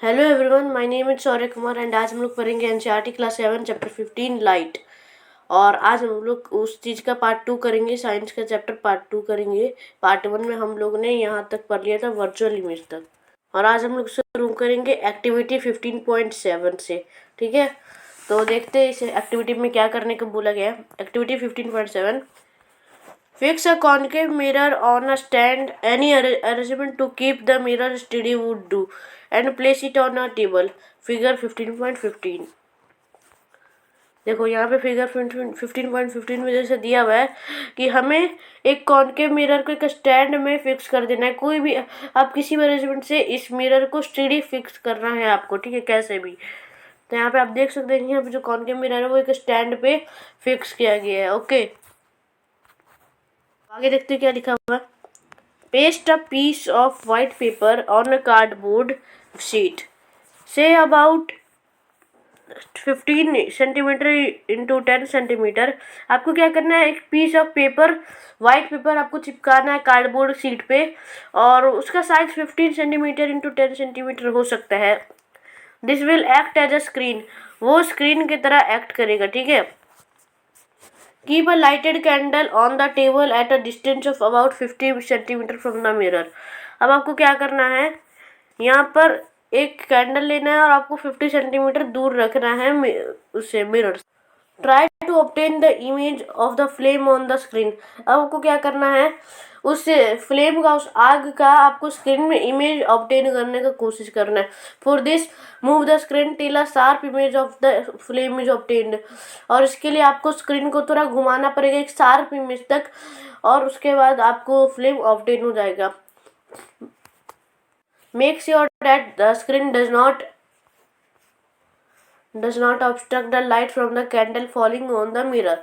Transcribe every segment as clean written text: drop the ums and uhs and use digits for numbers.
Hello everyone, my name is Shaurya Kumar and आज हम लोग पढ़ेंगे एनसीईआरटी क्लास 7 चैप्टर 15 लाइट। और आज हम लोग उस चीज़ का पार्ट 2 करेंगे, साइंस का चैप्टर पार्ट 2 करेंगे। पार्ट 1 में हम लोग ने यहाँ तक पढ़ लिया था वर्चुअल इमेज तक, और आज हम लोग शुरू करेंगे एक्टिविटी 15.7 से। ठीक है, तो देखते हैं इस एक्टिविटी में क्या करने को बोला गया है। Activity 15.7, fix a concave mirror on a stand. Any arrangement to keep the mirror steady would do, and place it on a table. Figure 15.15। देखो यहाँ पे फिगर 15.15 में जैसे दिया हुआ है कि हमें एक कॉनकेव मिरर को एक स्टैंड में फिक्स कर देना है। कोई भी आप किसी भी अरेंजमेंट से इस मिरर को स्टेडी फिक्स करना है आपको, ठीक है, कैसे भी। तो यहाँ पे आप देख सकते हैं यहाँ पे जो कॉनकेव मिरर है वो एक स्टैंड पे फिक्स किया गया है। ओके, आगे देखते हैं क्या लिखा हुआ है। Paste a piece of white paper on a cardboard sheet, say about 15 centimetre into 10 centimetre. आपको क्या करना है, एक piece of paper, white paper आपको चिपकाना है कार्डबोर्ड शीट पे, और उसका साइज 15 सेंटीमीटर इंटू 10 सेंटीमीटर हो सकता है। This will act as a screen, वो स्क्रीन की तरह एक्ट करेगा, ठीक है। Keep a lighted candle on the table at a distance of about 50 centimetre from the mirror. अब आपको क्या करना है, यहाँ पर एक कैंडल लेना है और आपको 50 सेंटीमीटर दूर रखना है उससे, mirror. Try to obtain the image of the flame on the screen. अब आपको क्या करना है, उस फ्लेम का, उस आग का आपको स्क्रीन में इमेज ऑब्टेन करने का कोशिश करना है। For this move the screen till a sharp image of the flame is obtained. और इसके लिए आपको स्क्रीन को थोड़ा घुमाना पड़ेगा एक शार्प इमेज तक, और उसके बाद आपको फ्लेम ऑब्टेन हो जाएगा। Make sure that the screen does not obstruct the light from the candle falling on the mirror।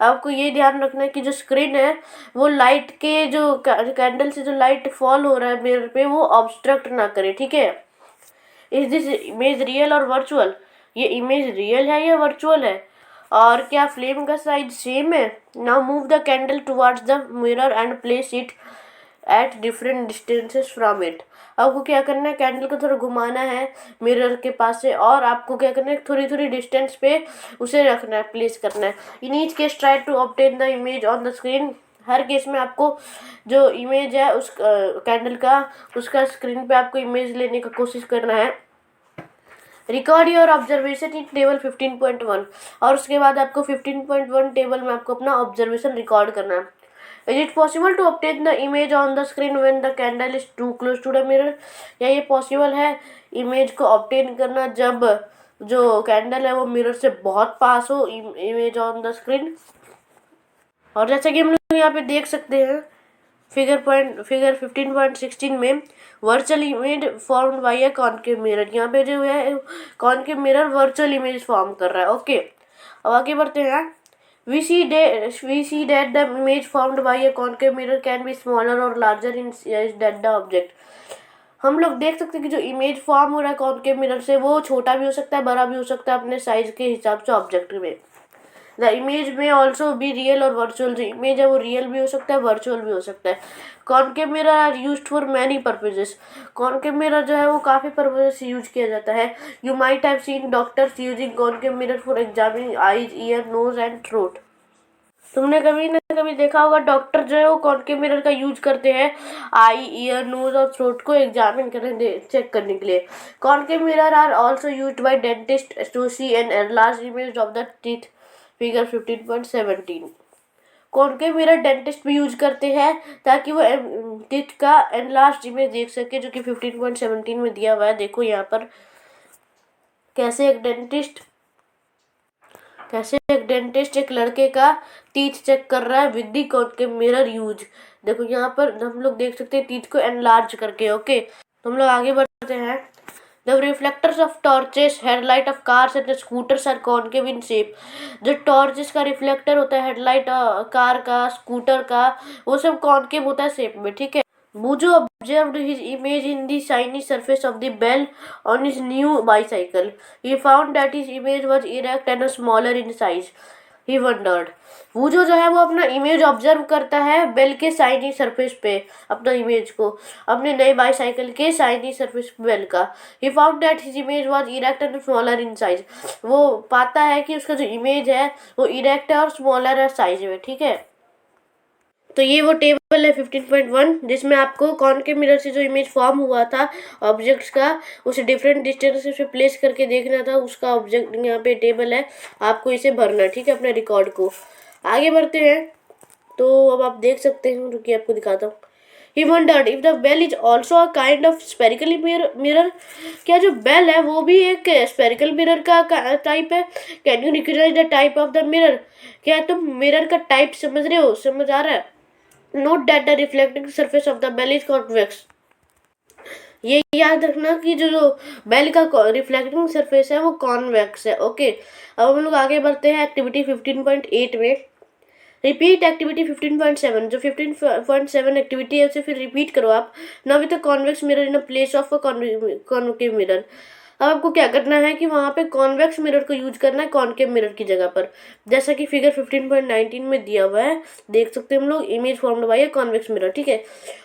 आपको ये ध्यान रखना है कि जो स्क्रीन है वो लाइट के, जो कैंडल से जो लाइट फॉल हो रहा है मिरर पे, वो ऑब्स्ट्रक्ट ना करे, ठीक है। इज दिस इमेज रियल और वर्चुअल, ये इमेज रियल है या वर्चुअल है, और क्या फ्लेम का साइज सेम है। Now move the candle towards the mirror and place it at different distances from it. आपको क्या करना है, कैंडल को थोड़ा घुमाना है मिरर के पास से, और आपको क्या करना है, थोड़ी थोड़ी डिस्टेंस पे उसे रखना है, प्लेस करना है। In each case try to obtain the image on the screen. हर केस में आपको जो इमेज है उस कैंडल का, उसका स्क्रीन पे आपको इमेज लेने का कोशिश करना है। Record your observation in table 15.1, और उसके बाद आपको 15.1 टेबल में आपको अपना ऑब्जर्वेशन रिकॉर्ड करना है। Is it possible to obtain the image on the screen when the candle is too close to the mirror? या ये पॉसिबल है इमेज को ऑब्टेन करना जब जो कैंडल है वो मिरर से बहुत पास हो, इमेज ऑन द स्क्रीन। और जैसा कि हम लोग यहाँ पे देख सकते हैं फिगर 15.16 में, virtual image form by a concave mirror. यहाँ पे जो है concave mirror virtual image form कर रहा है। ओके, अब आगे बढ़ते हैं। We see that the image formed by a concave mirror can be smaller or larger in size than the object। हम लोग देख सकते हैं कि जो इमेज फॉर्म हो रहा है कॉनकेव मिरर से, वो छोटा भी हो सकता है, बड़ा भी हो सकता है अपने साइज के हिसाब से ऑब्जेक्ट में। द इमेज में ऑल्सो भी रियल और वर्चुअल, जो इमेज है वो रियल भी हो सकता है, वर्चुअल भी हो सकता है। Concave mirror are used for many purposes. Concave mirror जो है वो काफ़ी पर्पजेस से यूज किया जाता है। You might have seen doctors using concave mirror for examining eyes, ear, nose and throat. तुमने कभी ना कभी देखा होगा डॉक्टर जो है वो कॉनकेव मिरर का यूज करते हैं आई, ईयर, नोज और थ्रोट को एग्जामिन करने, चेक करने के लिए। Concave mirror are also used by dentist to see an enlarge image of the teeth. Figure 15.17। Concave mirror dentist भी यूज करते हैं ताकि वो टीथ का एनलार्ज इमेज देख सके, जो कि 15.17 में दिया हुआ है। देखो यहाँ पर कैसे एक डेंटिस्ट एक लड़के का टीथ चेक कर रहा है with the concave mirror use. देखो यहाँ पर हम लोग देख सकते हैं टीथ को एनलार्ज करके। ओके, तो हम लोग आगे बढ़ते हैं। The reflectors of torches, headlight of cars and scooters are concave in shape. जो टॉर्चेस का रिफ्लेक्टर होता है, हेडलाइट कार का, स्कूटर का, वो सब कॉनकेव होता है शेप में, ठीक है। Bujo observed his image in the shiny surface of the bell on his new bicycle. He found that his image was erect and smaller in size. He wondered. वो जो है वो अपना इमेज ऑब्जर्व करता है बेल के shiny surface पे, अपना इमेज को, अपने नए बाईसाइकिल के शाइनी सरफेस पे बेल का। He found that his image was erect and smaller in size. वो पाता है कि उसका जो इमेज है वो इरेक्ट है और स्मॉलर है साइज में, ठीक है। तो ये वो टेबल है 15.1 जिसमें आपको कॉनकेव मिरर से जो इमेज फॉर्म हुआ था ऑब्जेक्ट्स का, उसे डिफरेंट डिस्टेंसेस पे प्लेस करके देखना था, उसका ऑब्जेक्ट यहाँ पे टेबल है, आपको इसे भरना है, ठीक है, अपने रिकॉर्ड को। आगे बढ़ते हैं। तो अब आप देख सकते हैं, रुकिए आपको दिखाता हूँ। He wondered if the bell is also a kind of spherical mirror। क्या जो बेल है वो भी एक स्पेरिकल मिरर का टाइप है? Can you recognise the type of the mirror. क्या तुम मिरर का टाइप समझ रहे हो, समझ आ रहा है? Note that the reflecting surface of the bell is convex. ये याद रखना कि जो बेल का रिफ्लेक्टिंग सरफेस है वो कॉन्वेक्स है। ओके, अब हम लोग आगे बढ़ते हैं एक्टिविटी 15.8 में। Repeat activity 15.7। जो 15.7 एक्टिविटी है उसे फिर रिपीट करो आप। Now with a convex mirror in a place of a concave mirror. अब आपको क्या करना है कि वहाँ पे कॉन्वेक्स मिरर को यूज करना है कॉनकेव मिरर की जगह पर, जैसा कि फिगर 15.19 में दिया हुआ है। देख सकते हैं हम लोग, image formed by convex mirror, ठीक है।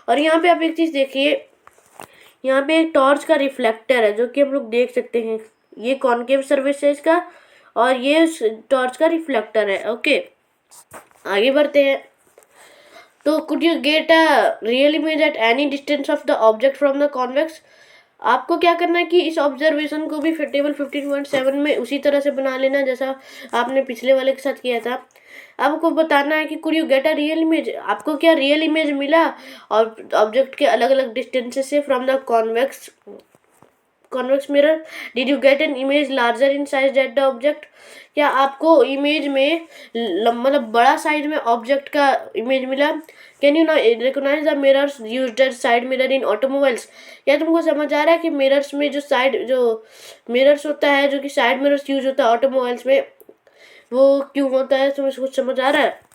और यहाँ पे आप एक चीज देखिए, यहाँ पे एक टॉर्च का रिफ्लेक्टर है जो कि हम लोग देख सकते हैं। ये कॉनकेव सर्फेस है इसका और ये टॉर्च का रिफ्लेक्टर है। ओके, आगे बढ़ते हैं। तो could you get a real image at any distance of the object from the convex. आपको क्या करना है कि इस ऑब्जर्वेशन को भी टेबल 15.7 में उसी तरह से बना लेना जैसा आपने पिछले वाले के साथ किया था। आपको बताना है कि could you get a real image, आपको क्या रियल इमेज मिला और ऑब्जेक्ट के अलग अलग डिस्टेंसेस से from the convex mirror. Did you get an image larger in size that the object. क्या आपको इमेज में मतलब बड़ा साइज में ऑब्जेक्ट का इमेज मिला। Can you recognise the mirrors used as side mirror in automobiles. क्या तुमको समझ आ रहा है कि मिरर्स में जो मिरर्स होता है, जो कि साइड मिरर्स यूज होता है ऑटोमोबाइल्स में, वो क्यों होता है, तुम्हें कुछ समझ आ रहा है।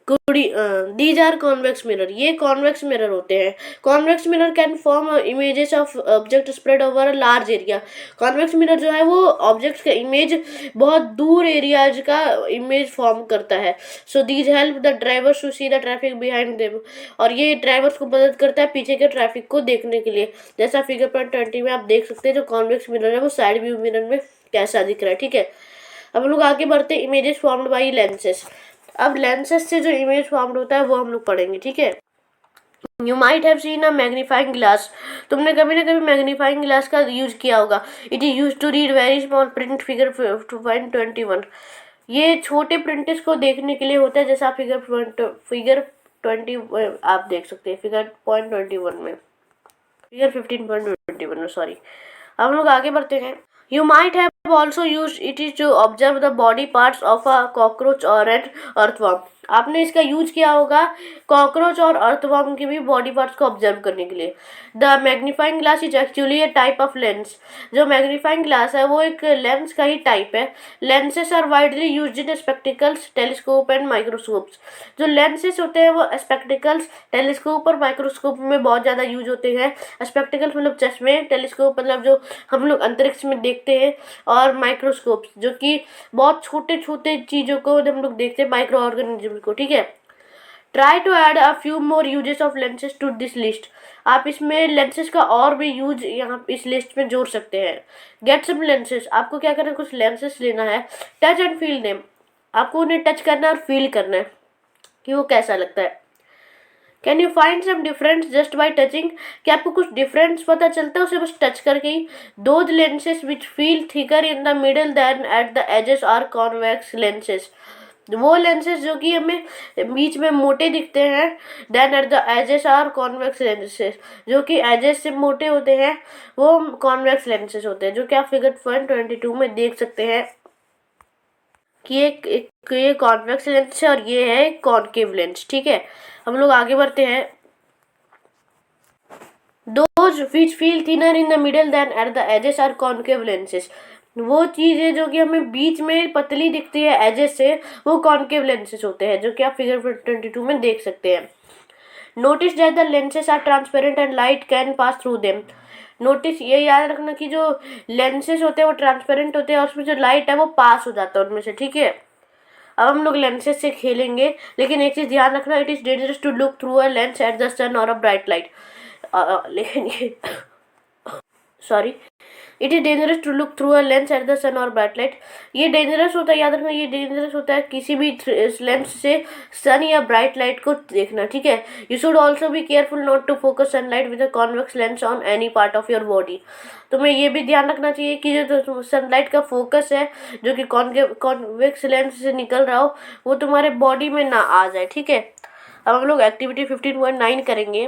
दीज आर कॉन्वेक्स मिरर, ये कॉन्वेक्स मिरर होते हैं। Convex mirror can form images of object spread over a large area. Convex mirror जो है वो ऑब्जेक्ट का इमेज बहुत दूर एरियाज का इमेज फॉर्म करता है। So these help the drivers to see the traffic behind them. और ये ड्राइवर्स को मदद करता है पीछे के ट्रैफिक को देखने के लिए। जैसा फिगर पॉइंट 20 में आप देख सकते हैं जो कॉन्वेक्स मिरर है वो साइड व्यू मिरर में कैसा दिख रहा है, ठीक है। अब हम लोग आगे बढ़ते हैं, इमेजेस फॉर्म्ड बाई लेंसेस। अब लेंसेस से जो इमेज फॉर्म्ड होता है वो हम लोग पढ़ेंगे, ठीक है। You might have seen a magnifying glass. तुमने कभी ना कभी मैग्नीफाइंग ग्लास का यूज किया होगा। It is use to read very small print, figure 21। ये छोटे प्रिंट्स को देखने के लिए होता है, जैसा फिगर 20 आप देख सकते हैं, फिगर 0.21 में, फिगर 15.21 में, सॉरी। अब हम लोग आगे बढ़ते हैं। You might have also used it is to observe the body parts of a cockroach or an earthworm। आपने इसका यूज किया होगा कॉकरोच और अर्थवर्म के भी बॉडी पार्ट्स को ऑब्जर्व करने के लिए। The magnifying glass is actually a type of lens. जो मैग्नीफाइंग ग्लास है वो एक लेंस का ही टाइप है। Lenses are widely used in spectacles, telescope and microscopes. जो लेंसेस होते हैं वो स्पेक्टिकल्स, टेलीस्कोप और माइक्रोस्कोप में बहुत ज़्यादा यूज होते हैं। स्पेक्टिकल्स मतलब चश्मे, टेलीस्कोप मतलब जो हम लोग अंतरिक्ष में देखते हैं, और माइक्रोस्कोप जो कि बहुत छोटे छोटे चीज़ों को हम लोग देखते हैं, माइक्रो ऑर्गेनिज्म को, ठीक है। Try to add a few more uses of lenses to this list. आप इसमें लेंसेज का और भी यूज यहाँ इस लिस्ट में जोड़ सकते हैं। गेट सम लेंसेज, आपको क्या करना है, कुछ लेंसेज लेना है। टच एंड फील देम, आपको उन्हें टच करना है और फील करना है कि वो कैसा लगता है। Can you find some difference just by touching. क्या आपको कुछ डिफरेंस पता चलता है उसे बस टच करके ही। Those lenses which feel thicker in the middle than at the edges are convex lenses. वो लेंसेज जो कि हमें बीच में मोटे दिखते हैं, than at the edges are convex lenses. जो कि एजेस से मोटे होते हैं वो कॉन्वेक्स लेंसेज होते हैं, जो कि आप फिगर 22 में देख सकते हैं कि ये कॉन्वेक्स लेंस है और ये है कॉनकेव लेंस, ठीक है। हम लोग आगे बढ़ते हैं। Those which feel thinner in the middle than at the edges are concave lenses। वो चीज़ें जो कि हमें बीच में पतली दिखती है एजेस से, वो कॉनकेव लेंसेज होते हैं, जो कि आप फिगर 22 में देख सकते हैं। Notice that the lenses are transparent and light can pass through them. Notice ये याद रखना कि जो लेंसेज होते हैं वो ट्रांसपेरेंट होते हैं और उसमें जो लाइट है वो पास हो जाता है उनमें से, ठीक है। अब हम लोग लेंसेज से खेलेंगे, लेकिन एक चीज़ ध्यान रखना, it is dangerous to look through a lens at the sun और अ ब्राइट लाइट। लेकिन ये sorry, it is dangerous to look through a lens at the sun और ब्राइट लाइट। ये डेंजरस होता है, याद रखना, ये डेंजरस होता है किसी भी लेंस से सन या ब्राइट लाइट को देखना, ठीक है। You should also be careful not to focus sunlight with a convex lens on any part of your body. तुम्हें ये भी ध्यान रखना चाहिए कि जो सनलाइट का फोकस है, जो कि कॉन्वेक्स लेंस से निकल रहा हो, वो तुम्हारे बॉडी में ना आ जाए, ठीक है। अब हम लोग एक्टिविटी 15.9 करेंगे।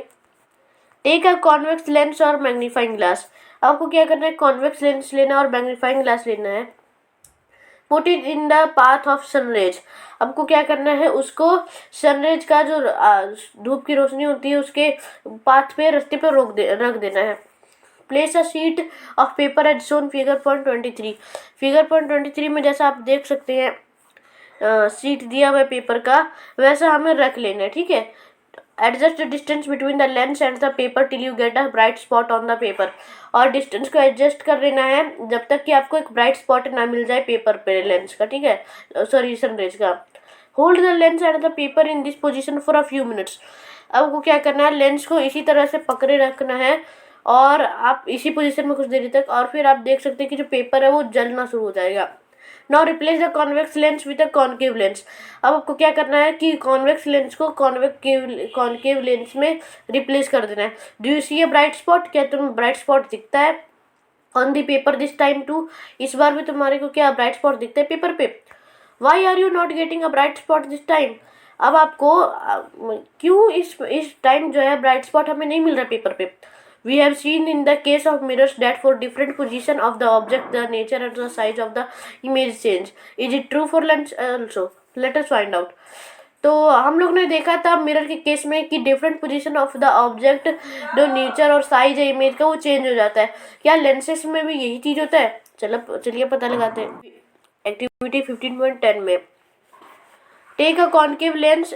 टेक अ कॉन्वेक्स लेंस और मैग्नीफाइंग ग्लास। आपको क्या करना है, कॉन्वेक्स लेंस लेना और मैग्नीफाइंग ग्लास लेना है। Put it in the path of sun rays. आपको क्या करना है, उसको सनरेज का जो धूप की रोशनी होती है उसके पाथ पे, रास्ते पे रख देना है। Place a sheet of paper as shown figure point 23। Figure point 23 में जैसा आप देख सकते हैं शीट दिया हुआ है पेपर का, वैसा हमें रख लेना है, ठीक है। Adjust the distance between the lens and the paper till you get a bright spot on the paper. और डिस्टेंस को एडजस्ट कर लेना है जब तक कि आपको एक ब्राइट स्पॉट ना मिल जाए पेपर पे, लेंस का, ठीक है, सॉरी सनरेज का। Hold the lens and the paper in this position for a few minutes. अब आपको क्या करना है, लेंस को इसी तरह से पकड़े रखना है और आप इसी पोजीशन में कुछ देर तक, और फिर आप देख सकते हैं कि जो पेपर है वो जलना शुरू हो जाएगा। Now replace the convex lens with a concave lens. अब आपको क्या करना है कि कॉन्वेक्स लेंस को कॉनकेव लेंस में रिप्लेस कर देना है। Do you see a bright spot, क्या तुम्हें ब्राइट स्पॉट दिखता है on the paper this time too? इस बार भी तुम्हारे को क्या ब्राइट स्पॉट दिखता है पेपर पे? Why are you not getting a bright spot this time? अब आपको क्यों इस टाइम जो है ब्राइट स्पॉट हमें नहीं मिल रहा पेपर पे? We have seen in the case of mirrors that for different position of the object, the nature and the size of the image change. Is it true for lens also? Let us find out. तो हम लोग ने देखा था mirror के case में कि different position of the object, जो नेचर और साइज है इमेज का, वो चेंज हो जाता है। क्या लेंसेज में भी यही चीज़ होता है? चलिए पता लगाते हैं एक्टिविटी 15.10 में। Take a convex lens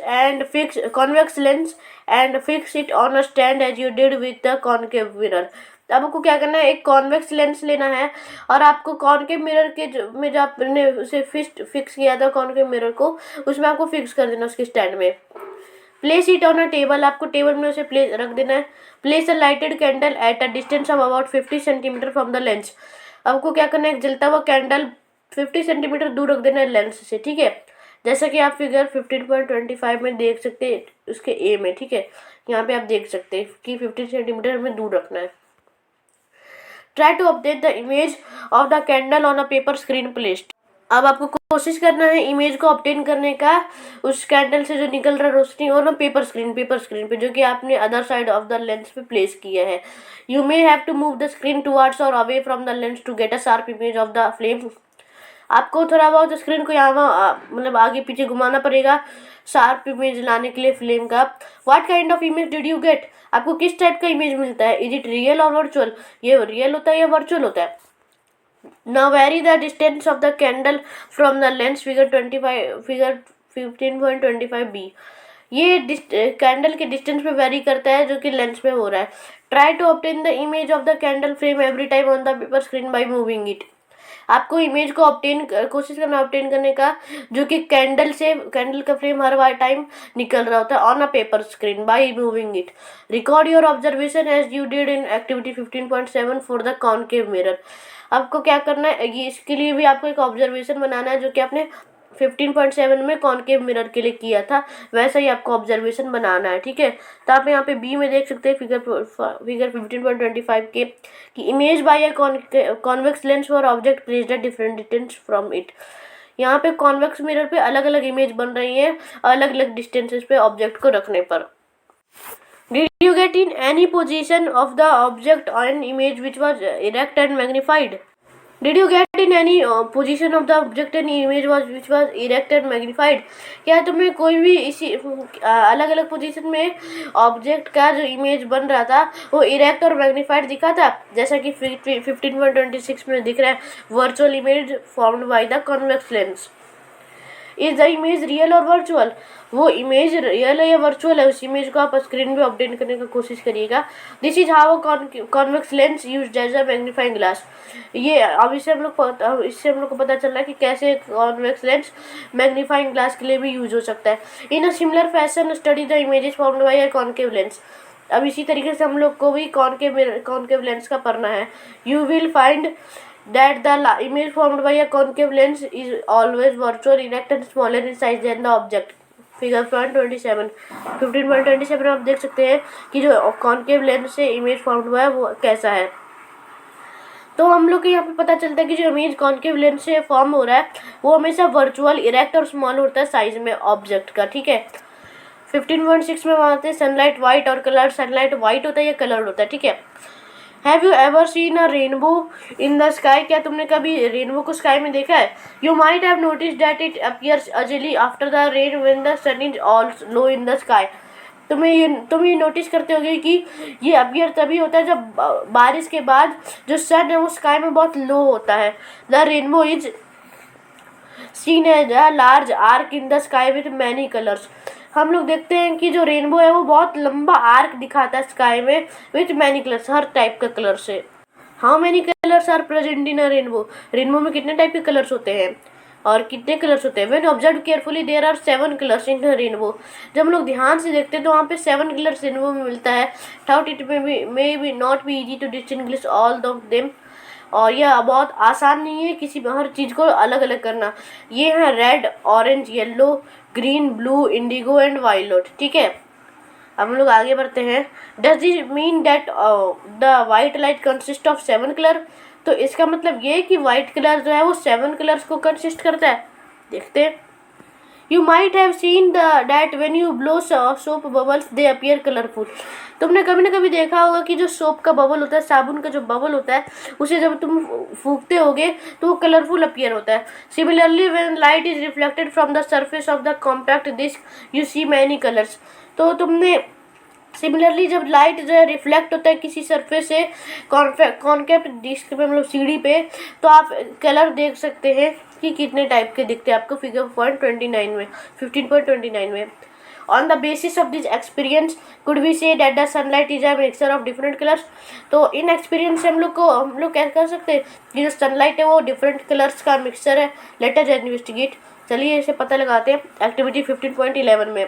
and fix it on a stand as you did with the concave mirror. अब आपको क्या करना है, एक कॉन्वेक्स लेंस लेना है और आपको कॉनकेव मिरर के में जो आपने उसे फिक्स किया था कॉनकेव मिरर को, उसमें आपको फिक्स कर देना उसके स्टैंड में। Place it on a table. आपको टेबल में उसे रख देना है। Place a lighted candle at a distance of about 50 centimetre from the lens. आपको क्या करना है, एक जलता हुआ कैंडल 50 सेंटीमीटर दूर रख देना है लेंस से, ठीक है। जैसा कि आप फिगर 15.25 में देख सकते हैं उसके ए में, ठीक है। यहाँ पे आप देख सकते हैं कि 50 सेंटीमीटर हमें दूर रखना है। Try to update the image of the candle on a paper screen placed. अब आपको कोशिश करना है इमेज को ऑब्टेन करने का उस कैंडल से जो निकल रहा रोशनी और ना पेपर स्क्रीन पे जो कि आपने other side of the lens पे प्लेस किया है। You may have to move the screen towards और away from the lens to get a sharp image of the flame. आपको थोड़ा बहुत स्क्रीन को यहाँ मतलब आगे पीछे घुमाना पड़ेगा शार्प इमेज लाने के लिए फ्लेम का। What kind of image did you get? आपको किस टाइप का इमेज मिलता है? इज इट रियल और वर्चुअल? ये रियल होता है या वर्चुअल होता है? Now vary the distance of the candle from the lens, figure 15.25b। ये कैंडल के डिस्टेंस पे वेरी करता है जो कि लेंस पे हो रहा है। Try to obtain the image of the candle flame every time on the paper screen by moving it. आपको इमेज को कोशिश करना ऑब्टेन करने का जो कि कैंडल का फ्लेम हर टाइम निकल रहा होता है on a paper screen by moving it. Record your observation as you did in activity 15.7 for the concave mirror. आपको क्या करना है, ये इसके लिए भी आपको एक ऑब्जर्वेशन बनाना है जो कि आपने 15.7 में कॉनकेव मिरर के लिए किया था, वैसा ही आपको ऑब्जर्वेशन बनाना है, ठीक है। तो आप यहाँ पे बी में देख सकते हैं फिगर 15.25 के कि image by a convex lens for object placed at different distance from it. यहाँ पे कॉन्वेक्स मिरर पे अलग अलग इमेज बन रही है अलग अलग डिस्टेंसेस पे ऑब्जेक्ट को रखने पर। Did you get in any position of the object on image which was erect and magnified? Did you get in any position of the object and image which was erect and magnified? क्या तुम्हें कोई भी इसी अलग अलग position में object का जो इमेज बन रहा था वो इरेक्ट और मैग्नीफाइड दिखा था, जैसा कि 15.26 में दिख रहा है virtual image formed by the convex lens. Is the image real और वर्चुअल, वो इमेज रियल है या वर्चुअल है, उस इमेज को आप स्क्रीन पे अपडेट करने की कोशिश करिएगा। This is how convex lens use as a magnifying glass. ये अब इससे हम लोग को पता चल रहा है कि कैसे कॉन्वेक्स लेंस मैग्नीफाइंग ग्लास के लिए भी यूज हो सकता है। In a similar fashion study the images formed by a concave lens. अब इसी तरीके से हम लोग को भी कॉन्केव लेंस का पढ़ना है। You will find that the image formed by a concave lens is always virtual, erect and smaller in size than the object। Figure 15.27 आप देख सकते हैं कि जो कॉन्केव लेंस से इमेज फॉर्म हुआ है वो कैसा है। तो हम लोग को यहाँ पे पता चलता है कि जो इमेज कॉन्केव लेंस से फॉर्म हो रहा है वो हमेशा वर्चुअल, इरेक्ट और स्मॉल होता है साइज में ऑब्जेक्ट का, ठीक है। 15.6 में आते हैं सनलाइट वाइट और कलर। सनलाइट वाइट होता है या कलर होता है, ठीक है। Have you ever seen a rainbow in the sky. क्या तुमने कभी रेनबो को स्काई में देखा है। You might have notice that it appears usually after the rain when the sun is all low in the sky. तुम ये notice करते होगे कि ये अपीयर तभी होता है जब बारिश के बाद जो सन है वो स्काई में बहुत लो होता है। The rainbow is seen as a large arc in the sky with many colours. हम लोग देखते हैं कि जो रेनबो है वो बहुत लंबा आर्क दिखाता है स्काई में विथ मैनी कलर्स, हर टाइप का कलर से। How many colours are present in a rainbow. Rainbow में कितने टाइप के कलर्स होते हैं और कितने कलर्स होते हैं। When observe carefully there are 7 colours in rainbow. जब हम लोग ध्यान से देखते हैं तो वहाँ पे 7 कलर्स रेनबो में मिलता है। Doubt it may be not be easy to distinguish all of them. और यह बहुत आसान नहीं है किसी हर चीज़ को अलग अलग करना। ये है red, orange, yellow, green, blue, indigo and violet, ठीक है। अब हम लोग आगे बढ़ते हैं। Does this mean that the white light consist of 7 colour. तो इसका मतलब ये है कि वाइट कलर जो है वो 7 कलर्स को कंसिस्ट करता है। देखते हैं। You might have seen that when you blow soap bubbles they appear colourful. तुमने कभी ना कभी देखा होगा कि जो सोप का बबल होता है, साबुन का जो बबल होता है, उसे जब तुम फूकते होगे तो वो कलरफुल अपीयर होता है। Similarly when light is reflected from the surface of the compact disc you see many colours. तो तुमने सिमिलरली जब लाइट जो है रिफ्लेक्ट होता है किसी सरफेस से कॉन्केव डिस्क पे, मतलब सीढ़ी पे, तो आप कलर देख सकते हैं कि कितने टाइप के दिखते हैं आपको फिगर 15.29 में। On the basis of this experience could be say that the sunlight is a mixture of different colours. तो इन एक्सपीरियंस से हम लोग क्या कर सकते हैं कि जो सनलाइट है वो डिफरेंट कलर्स का मिक्सचर है। Let us investigate. चलिए इसे पता लगाते हैं। एक्टिविटी 15.11 में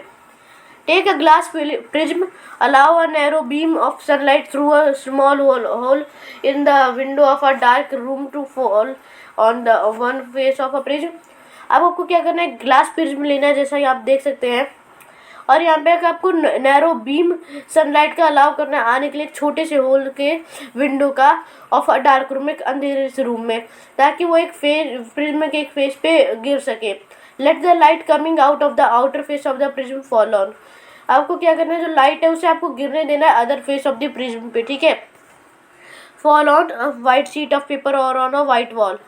take a glass prism, allow a narrow beam of sunlight through a small hole in the window of a dark room to fall on the one face of a prism। अब आपको क्या करना है, glass prism लेना है जैसा कि आप देख सकते हैं, और यहाँ पे आपको नैरो बीम सनलाइट का अलाउ करना है आने के लिए एक छोटे से होल के विंडो का ऑफ अ डार्क रूम, एक अंधेरे से रूम में, ताकि वो एक फेस प्रिज्म के एक फेस पे गिर सके। Let the light coming out of the outer face of the prism fall on. आपको क्या करना है, जो लाइट है उसे आपको गिरने देना है other face of the prism पे, ठीक है। Fall on white sheet of paper और ऑन अ वाइट वॉल।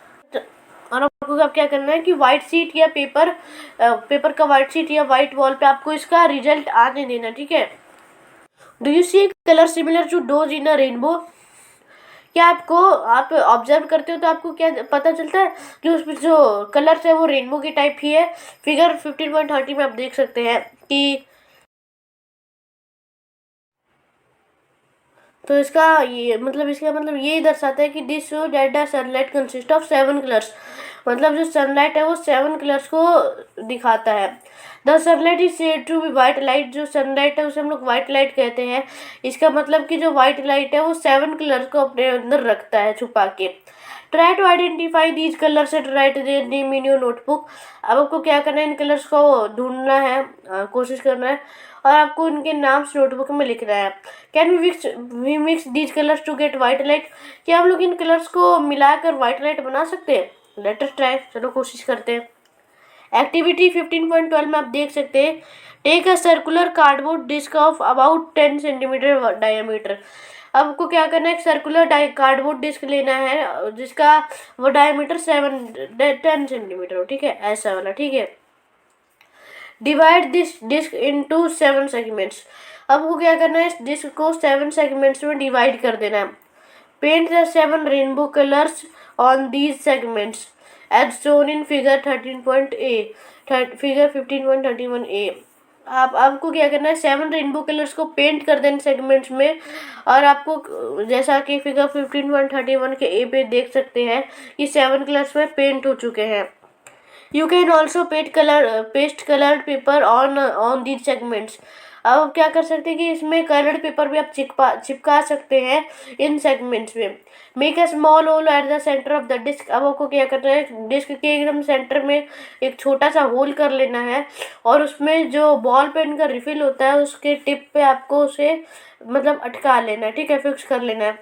और आपको अब क्या करना है कि वाइट शीट या पेपर का वाइट शीट या वाइट वॉल पे आपको इसका रिजल्ट आने देना, ठीक है। Do you see colour similar to those in a rainbow. क्या आप ऑब्जर्व करते हो तो आपको क्या पता चलता है कि उसमें जो कलर्स है वो रेनबो के टाइप ही है। फिगर 15.30 में आप देख सकते हैं कि तो इसका मतलब ये दर्शाता है कि this show that the sunlight consist of 7 colours. मतलब जो सनलाइट है वो 7 कलर्स को दिखाता है। The sunlight is said to be white light. जो सनलाइट है उसे हम लोग वाइट लाइट कहते हैं। इसका मतलब कि जो वाइट लाइट है वो 7 कलर्स को अपने अंदर रखता है छुपा के। Try to identify these colours and write their name in your notebook. अब आपको क्या करना है, इन कलर्स को ढूंढना है, कोशिश करना है, और आपको इनके नाम नोटबुक में लिखना है। Can we mix these colours to get white light. क्या हम लोग इन कलर्स को मिलाकर वाइट लाइट बना सकते हैं। लेट अस ट्राई, चलो कोशिश करते हैं। एक्टिविटी 15.12 में आप देख सकते हैं, take a circular cardboard disc of about 10 centimetre diameter. अब आपको क्या करना है, एक सर्कुलर कार्डबोर्ड डिस्क लेना है जिसका वो डायमीटर 10 सेंटीमीटर हो, ठीक है, ऐसा वाला, ठीक है। Divide this disc into 7 segments. अब आपको क्या करना है, इस डिस्क को 7 सेगमेंट्स में डिवाइड कर देना है। Paint the 7 rainbow colours on these segments. As shown in figure 15.31A। आप आपको क्या करना है, 7 रेनबो कलर्स को पेंट कर देना सेगमेंट्स में। और आपको जैसा कि फिगर 15.31 के ए पे देख सकते हैं कि 7 कलर्स में पेंट हो चुके हैं। You can also paste coloured paper on these segments. अब आप क्या कर सकते हैं कि इसमें कलर्ड पेपर भी आप चिपका सकते हैं इन सेगमेंट्स में। Make a small hole at the centre of the disc. अब आपको क्या करना है, डिस्क के एकदम सेंटर में एक छोटा सा होल कर लेना है, और उसमें जो बॉल पेन का रिफिल होता है उसके टिप पे आपको उसे मतलब अटका लेना है, ठीक है, फिक्स कर लेना है।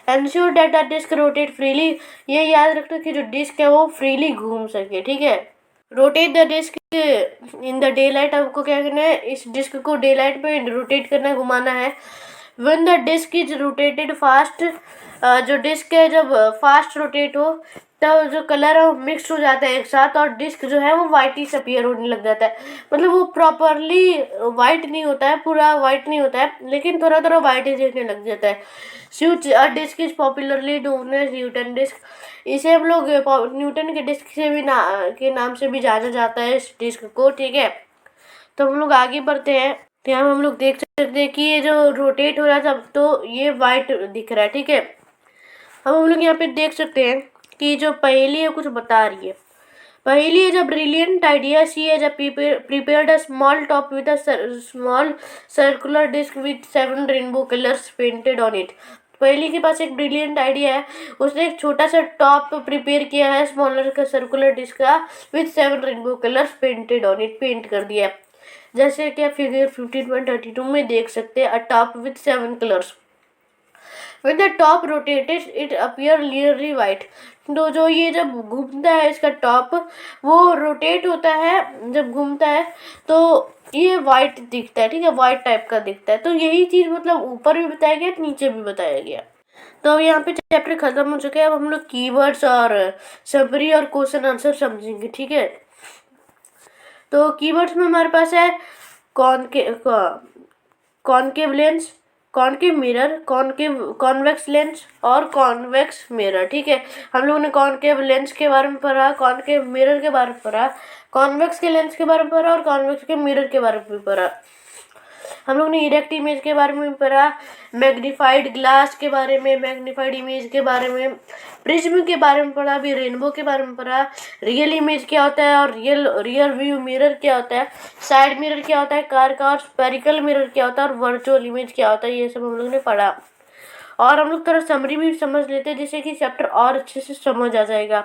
Ensure that the disc rotate freely. ये याद रखना कि जो डिस्क है वो फ्रीली घूम सके, ठीक है। Rotate the disc in the daylight. आपको क्या करना है, इस डिस्क को डे लाइट में रोटेट करना है, घुमाना है। When the disc is rotated fast, जो डिस्क है जब फास्ट रोटेट हो तब जो कलर है वो मिक्स हो जाता है एक साथ, और डिस्क जो है वो वाइटिश अपीयर होने लग जाता है। मतलब वो प्रॉपरली वाइट नहीं होता है, पूरा वाइट नहीं होता है, लेकिन थोड़ा थोड़ा वाइटिश दिखने लग जाता है। Switch disc is popularly known as Newton disc. इसे हम लोग न्यूटन के डिस्क से भी के नाम से भी जाना जाता है इस डिस्क को, ठीक है। तो हम लोग आगे बढ़ते हैं। तो यहाँ हम लोग देख सकते हैं कि ये जो रोटेट हो रहा था तो ये वाइट दिख रहा है, ठीक है। अब हम लोग यहाँ पे देख सकते हैं कि जो पहेली है कुछ बता रही है। पहेली है, जब ब्रिलियंट आइडिया सी है, जब prepared a small top with a small circular disc with 7 rainbow colours painted on it. Paheli के पास एक ब्रिलियंट आइडिया है, उसने एक छोटा सा टॉप प्रिपेयर किया है स्मॉलर का सर्कुलर डिस्क का with 7 rainbow colours painted on it, paint कर दिया है। जैसे कि आप फिगर 15.32 में देख सकते हैं, अ top with 7 colours. When the top rotated, it appear clearly white। तो जो ये जब घूमता है इसका टॉप, वो रोटेट होता है जब घूमता है तो ये वाइट दिखता है, ठीक है, वाइट टाइप का दिखता है। तो यही चीज़ मतलब ऊपर भी बताया गया, नीचे भी बताया गया। तो अब यहाँ पे चैप्टर खत्म हो चुके हैं। अब हम लोग कीवर्ड्स और समरी और क्वेश्चन आंसर समझेंगे, ठीक है। तो कीवर्ड्स में हमारे पास है concave lens, concave mirror, concave convex lens और कॉन्वेक्स मिरर, ठीक है। हम लोगों ने कॉनकेव लेंस के बारे में पढ़ा, कॉनकेव मिरर के बारे में पढ़ा, कॉन्वेक्स के लेंस के बारे में पढ़ा और कॉन्वेक्स के मिरर के बारे में भी पढ़ा। हम लोग ने इरेक्ट इमेज के बारे में पढ़ा, मैग्नीफाइड ग्लास के बारे में, मैग्नीफाइड इमेज के बारे में, प्रिज्म के बारे में पढ़ा, अभी रेनबो के बारे में पढ़ा, रियल इमेज क्या होता है और रियल व्यू मिरर क्या होता है, साइड मिरर क्या होता है कार का, और स्पेरिकल मिरर क्या होता है और वर्चुअल इमेज क्या होता है, ये सब हम लोग ने पढ़ा। और हम लोग थोड़ा समरी भी समझ लेते हैं जिससे कि चैप्टर और अच्छे से समझ आ जाएगा।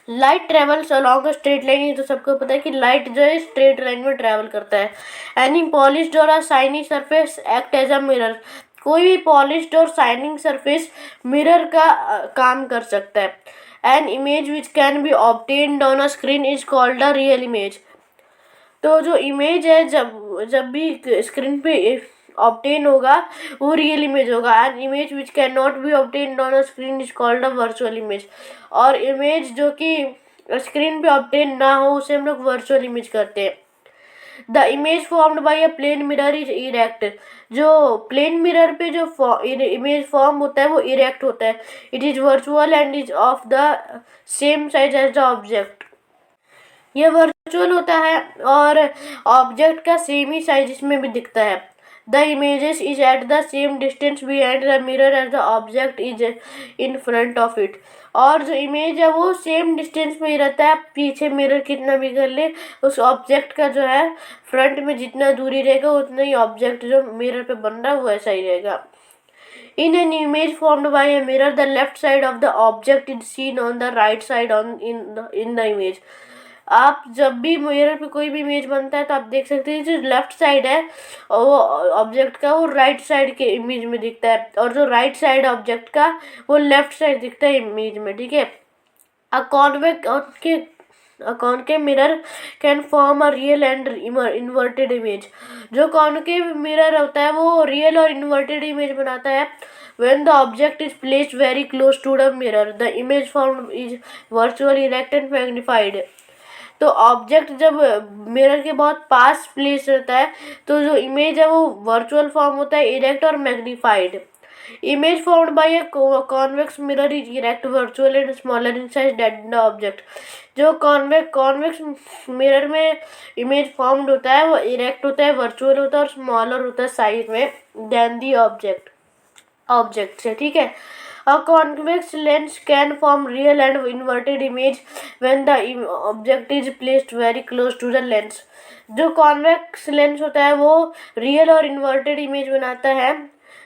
Light travels along a straight line. ये तो सबको पता है कि लाइट जो है स्ट्रेट लाइन में ट्रैवल करता है। एनी पॉलिश्ड और a shiny surface act as a mirror. कोई भी पॉलिश्ड और शाइनिंग सरफेस मिरर का काम कर सकता है। An image which can be obtained on a screen is called a real image. तो जो इमेज है जब जब भी स्क्रीन पे ऑब्टेन होगा वो रियल इमेज होगा। An image which can not be obtained on a screen is called a virtual image. और इमेज जो कि स्क्रीन पे ऑब्टेन ना हो उसे हम लोग वर्चुअल इमेज करते हैं। The image formed by a plane mirror is erect. जो प्लेन मिरर पे जो इमेज फॉर्म होता है वो इरेक्ट होता है। It is virtual and is of the same size as the object. ये वर्चुअल होता है और ऑब्जेक्ट का सेम ही साइज इसमें भी दिखता है। The images is at the same distance behind the mirror as the object is in front of it. और जो इमेज है वो सेम डिस्टेंस में ही रहता है, पीछे मिरर कितना भी कर ले उस ऑब्जेक्ट का जो है फ्रंट में जितना दूरी रहेगा उतना ही ऑब्जेक्ट जो मिरर पे बन रहा है वो वैसा ही रहेगा। In an image formed by a mirror, the left side of the object is seen on the right side in the image। आप जब भी मिरर पे कोई भी इमेज बनता है तो आप देख सकते हैं जो लेफ्ट साइड है वो ऑब्जेक्ट का वो राइट साइड के इमेज में दिखता है, और जो राइट साइड ऑब्जेक्ट का वो लेफ्ट साइड दिखता है इमेज में, ठीक है। अ concave mirror can form a real and inverted image. जो कॉनकेव मिरर होता है वो रियल और इन्वर्टेड इमेज बनाता है। When the object is placed very close to the mirror, the image formed is virtually erect and magnified। तो object जब mirror के बहुत पास प्लेस रहता है तो जो इमेज है वो वर्चुअल फॉर्म होता है, इरेक्ट और magnified. Image formed by a convex mirror is erect, virtual and smaller in size than the object. जो कॉन्वेक्स मिरर में इमेज फॉर्म्ड होता है वो इरेक्ट होता है, वर्चुअल होता है और स्मॉलर होता है साइज में देन दी ऑब्जेक्ट से, ठीक है। A convex lens can form real and inverted image when the object is placed very close to the lens। जो कॉन्वेक्स लेंस होता है वो रियल और इन्वर्टेड इमेज बनाता है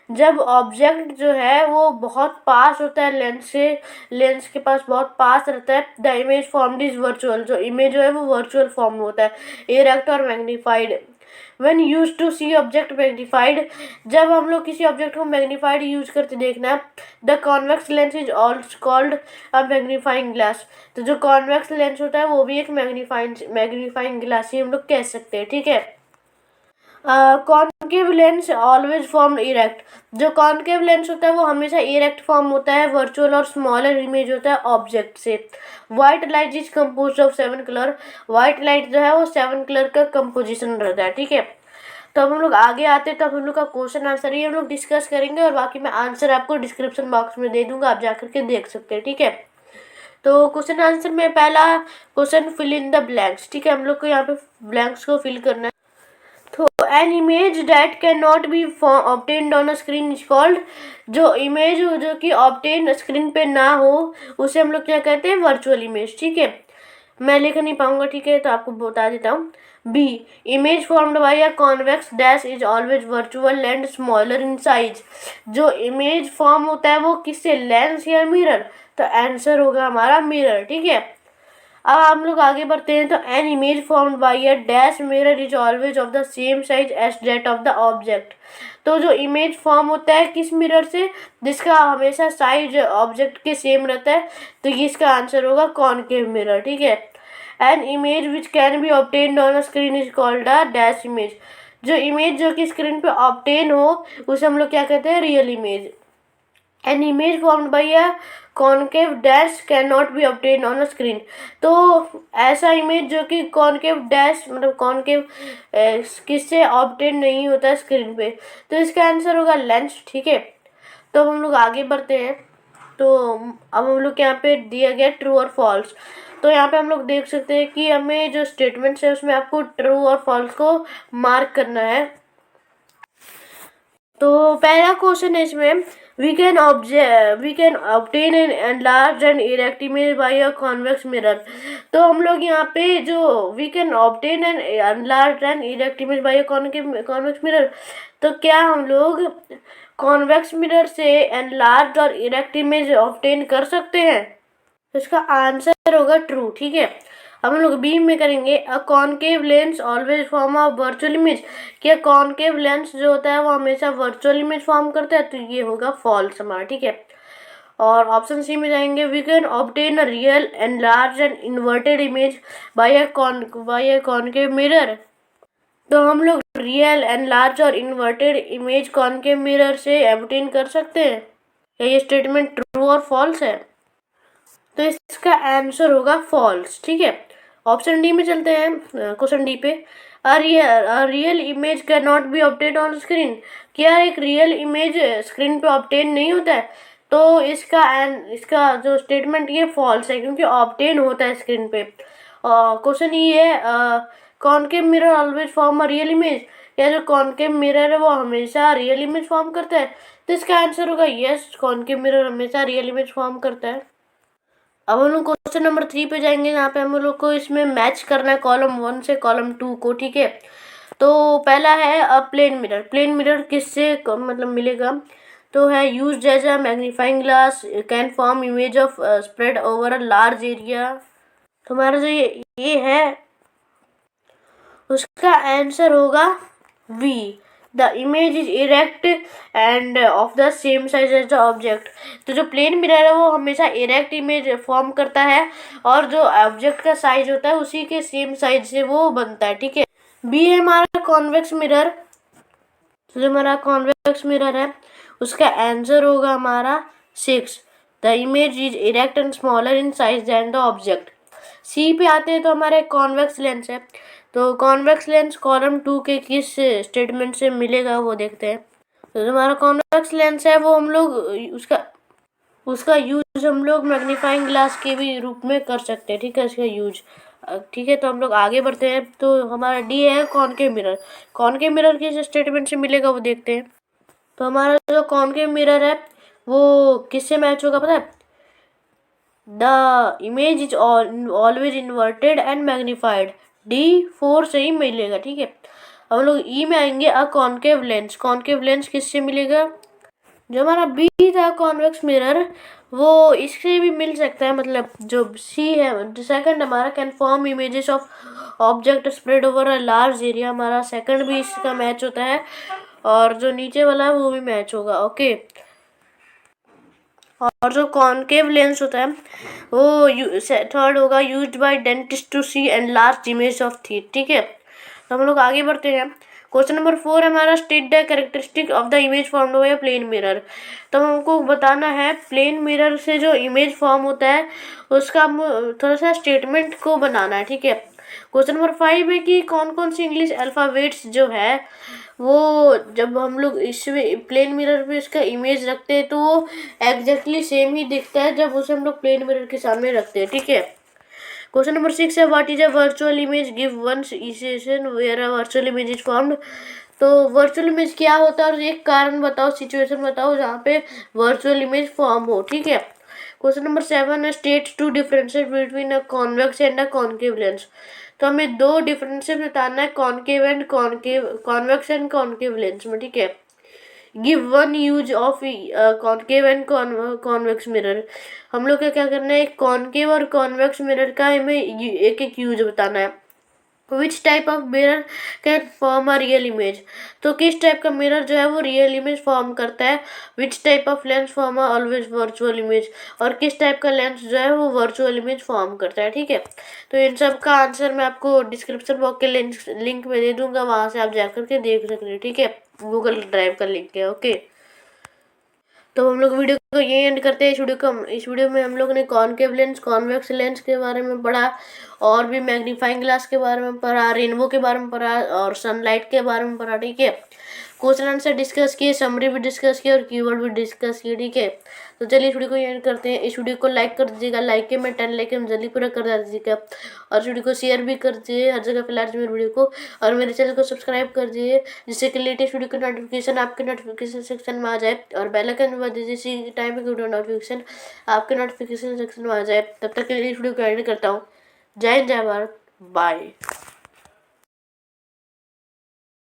जब ऑब्जेक्ट जो है वो बहुत पास होता है लेंस से, लेंस के पास बहुत पास रहता है। The image formed is virtual, जो इमेज जो है वो वर्चुअल फॉर्म में होता है, इरेक्ट और magnified. when used to see object magnified, जब हम लोग किसी ऑब्जेक्ट को मैग्नीफाइड यूज करते देखना, the convex lens is also called a magnifying glass. तो जो कॉन्वेक्स लेंस होता है वो भी एक मैग्नीफाइंग ग्लास ही हम लोग कह सकते हैं, ठीक है। Concave lens always form erect, जो कॉनकेव लेंस होता है वो हमेशा इरेक्ट फॉर्म होता है, वर्चुअल और स्मॉलर इमेज होता है ऑब्जेक्ट से। White light is compose of 7 colour, white light जो है वो 7 कलर का कंपोजिशन रहता है, ठीक है। तो अब हम लोग आगे आते हैं, तो हम लोग का क्वेश्चन आंसर ही हम लोग डिस्कस करेंगे और बाकी मैं आंसर आपको डिस्क्रिप्शन बॉक्स में दे दूंगा, आप जाकर के देख सकते हैं, ठीक है। तो क्वेश्चन आंसर में पहला question fill in the blanks, ठीक है। हम लोग को यहाँ पे ब्लैंक्स को फिल करना है। तो an image that can not be obtained on a screen is called, जो इमेज जो कि ऑब्टेन स्क्रीन पे ना हो उसे हम लोग क्या कहते हैं, वर्चुअल इमेज, ठीक है। मैं लिख नहीं पाऊंगा, ठीक है, तो आपको बता देता हूँ। B, image formed by a convex dash is always virtual and smaller in size, जो इमेज फॉर्म होता है वो किससे, लेंस या मिरर, तो आंसर होगा हमारा मिरर, ठीक है। अब हम लोग आगे बढ़ते हैं। तो an image formed by a dash mirror is always of the same size as that of the object, तो जो इमेज फॉर्म होता है किस मिरर से, जिसका हमेशा साइज ऑब्जेक्ट के सेम रहता है, तो ये इसका आंसर होगा कॉनकेव मिरर, ठीक है। An image which can be obtained on a screen is called a dash image, जो इमेज जो कि स्क्रीन पे ऑब्टेन हो उसे हम लोग क्या कहते हैं, real image. N image formed by a concave dash can not be obtained on a screen, तो ऐसा इमेज जो कि कॉनकेव डैश मतलब कॉनकेव किससे ऑब्टेन नहीं होता स्क्रीन पे, तो इसका आंसर होगा लेंस, ठीक है। तो हम लोग आगे बढ़ते हैं। तो अब हम लोग यहाँ पे दिया गया ट्रू और फॉल्स, तो यहाँ पे हम लोग देख सकते हैं कि हमें जो स्टेटमेंट्स है उसमें आपको ट्रू और फॉल्स को मार्क करना है। तो पहला क्वेश्चन है इसमें, we can obtain an enlarged and erect image by a convex mirror, तो हम लोग यहाँ पे जो we can obtain an enlarged and erect image by a convex mirror, तो क्या हम लोग कॉन्वेक्स मिरर से एनलार्ज और इरेक्ट इमेज ऑब्टेन कर सकते हैं, तो इसका आंसर होगा ट्रू, ठीक है। हम लोग बी में करेंगे, अ concave lens always form a virtual image, क्या कॉनकेव लेंस जो होता है वो हमेशा वर्चुअल इमेज फॉर्म करता है, तो ये होगा फॉल्स हमारा, ठीक है। और ऑप्शन सी में जाएंगे, we can obtain a real enlarge and inverted image by a concave mirror, तो हम लोग रियल एनलार्ज और इन्वर्टेड इमेज कॉनकेव मिरर से ऑब्टेन कर सकते हैं, क्या ये स्टेटमेंट ट्रू और फॉल्स है, तो इसका आंसर होगा फॉल्स, ठीक है। ऑप्शन डी में चलते हैं, क्वेश्चन डी पे, a real image can not be obtain on screen, क्या एक रियल इमेज स्क्रीन पे ऑब्टेन नहीं होता है, तो इसका जो स्टेटमेंट ये फॉल्स है, क्योंकि ऑब्टेन होता है स्क्रीन पे। क्वेश्चन ये है, concave mirror always form a real image, या जो कॉनकेव मिरर है वो हमेशा रियल इमेज फॉर्म करता है, तो इसका आंसर होगा यस, कॉनकेव मिरर हमेशा रियल इमेज फॉर्म करता है। अब हम लोग क्वेश्चन नंबर 3 पे जाएंगे, जहाँ पे हम लोग को इसमें मैच करना है कॉलम 1 से कॉलम 2 को, ठीक है। तो पहला है a plane mirror, plane mirror किससे मतलब मिलेगा, तो है use as a magnifying glass, can form image of spread over a large area, तो हमारा जो ये है उसका आंसर होगा B, the image is erect and of the same size as the object, तो जो प्लेन मिरर है वो हमेशा इरेक्ट इमेज फॉर्म करता है और जो ऑब्जेक्ट का साइज होता है उसी के सेम साइज से वो बनता है, ठीक है। बी है हमारा कॉन्वेक्स मिरर, तो जो हमारा कॉन्वेक्स मिरर है उसका आंसर होगा हमारा 6, the image is erect and smaller in size than the object. C पे आते हैं, तो हमारे कॉन्वेक्स लेंस है, तो कॉन्वेक्स लेंस कॉलम 2 के किस स्टेटमेंट से मिलेगा वो देखते हैं। तो जो हमारा कॉन्वेक्स लेंस है वो हम लोग उसका उसका यूज हम लोग मैग्नीफाइंग ग्लास के भी रूप में कर सकते हैं, ठीक है, इसका यूज। ठीक है, तो हम लोग आगे बढ़ते हैं। तो हमारा डी है कॉनकेव मिरर। कॉनकेव मिरर किस स्टेटमेंट से मिलेगा वो देखते हैं। तो हमारा जो कॉनकेव मिरर है वो किससे मैच होगा पता है? The image is always inverted and magnified, D4 से ही मिलेगा, ठीक है। हम लोग ई में आएंगे। अ कॉनकेव लेंस, कॉनकेव लेंस किससे मिलेगा? जो हमारा बी था कॉन्वेक्स मिरर, वो इससे भी मिल सकता है। मतलब जो सी है सेकंड हमारा, can form images of object spread over a large area, हमारा सेकंड भी इसका मैच होता है। और जो नीचे वाला है वो भी मैच होगा, ओके। और जो कॉनकेव लेंस होता है वो थर्ड होगा, used by dentist to see and large image of teeth, ठीक है। तो हम लोग आगे बढ़ते हैं। क्वेश्चन नंबर 4 हमारा, state the characteristic of the image formed by plane mirror. तो हमको बताना है प्लेन मिरर से जो इमेज फॉर्म होता है उसका थोड़ा सा स्टेटमेंट को बनाना है, ठीक है। क्वेश्चन नंबर 5 है कि कौन कौन सी इंग्लिश अल्फ़ाबेट्स जो है वो जब हम लोग इसमें प्लेन मिरर पे इसका इमेज रखते हैं तो वो एग्जैक्टली सेम ही दिखता है जब उसे हम लोग प्लेन मिरर के सामने रखते हैं, ठीक है। क्वेश्चन नंबर 6 है, what is a virtual image, give one situation where a virtual image is formed. तो वर्चुअल इमेज क्या होता है और एक कारण बताओ, सिचुएशन बताओ जहाँ पे वर्चुअल इमेज फॉर्म हो, ठीक है। क्वेश्चन नंबर 7 है, state two differences between a convex and a concave lens. तो हमें दो डिफरेंसेस बताना है concave and concave, convex and concave lens में, ठीक है। Give one use of concave and convex mirror. हम लोग को क्या करना है, कॉनकेव और कॉन्वेक्स मिरर का हमें एक एक यूज बताना है। Which type of mirror can form a real image. तो किस टाइप का मिरर जो है वो रियल इमेज फॉर्म करता है। Which type of lens form a always virtual image. और किस टाइप का लेंस जो है वो वर्चुअल इमेज फॉर्म करता है, ठीक है। तो इन सब का आंसर मैं आपको डिस्क्रिप्शन बॉक्स के लिंक में दे दूंगा, वहाँ से आप जाकर के देख सकते हैं, ठीक है। गूगल ड्राइव का लिंक है, ओके। तो हम लोग वीडियो को यही एंड करते हैं। इस वीडियो में हम लोग ने कॉनकेव लेंस, कॉन्वेक्स लेंस के बारे में पढ़ा, और भी मैग्नीफाइंग ग्लास के बारे में पढ़ा, रेनबो के बारे में पढ़ा, और सनलाइट के बारे में पढ़ा, ठीक है। क्वेश्चन आंसर डिस्कस किए, समरी भी डिस्कस किए, और कीवर्ड भी डिस्कस किए, ठीक है। तो चलिए इस वीडियो को एंड करते हैं। इस वीडियो को लाइक कर दीजिएगा, लाइक के में 10 लाइक हम जल्दी पूरा कर दीजिएगा। और इस वीडियो को शेयर भी कर दीजिए हर जगह फैला दीजिए मेरे वीडियो को, और मेरे चैनल को सब्सक्राइब कर दीजिए जिससे कि लेटेस्ट वीडियो का नोटिफिकेशन आपके नोटिफिकेशन सेक्शन में आ जाए, और बेल आइकन दबा दीजिए इसी टाइम पे वीडियो नोटिफिकेशन आपके नोटिफिकेशन सेक्शन में आ जाए। तब तक के लिए इस वीडियो को एंड करता हूँ। जय हिंद, जय भारत, बाय।